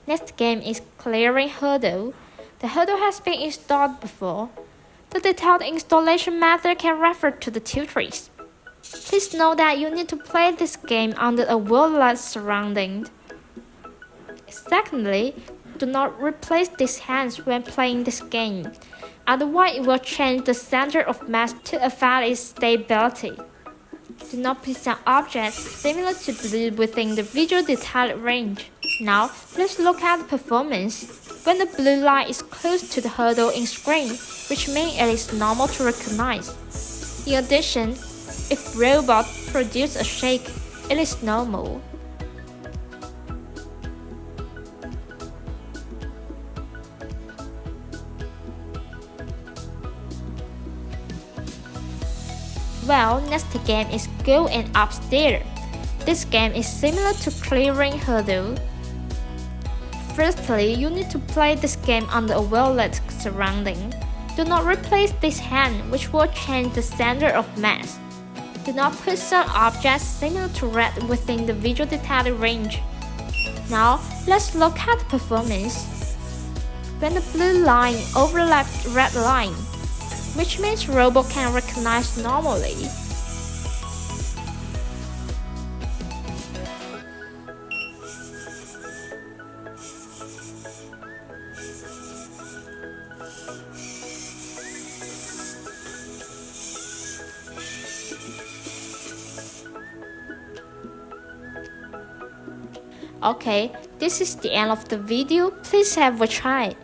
Next game is clearing hurdle. The hurdle has been installed before. The detailed installation method can refer to the tutorials. Please note that you need to play this game under a well-lit surrounding. Secondly, do not replace these hands when playing this game, otherwise it will change the center of mass to affect its stability. Do not place down objects similar to blue within the visual detail range. Now, let's look at the performance. When the blue line is close to the hurdle in screen, which means it is normal to recognize. In addition, if robot produces a shake, it is normal. Well, next game is go and up stair. This game is similar to clearing hurdle. Firstly, you need to play this game under a well-lit surrounding. Do not replace this hand, which will change the center of mass. Do not put some objects similar to red within the visual detail range. Now, let's look at the performance. When the blue line overlaps the red line, which means robot can recognize normally. Okay, this is the end of the video. Please have a try.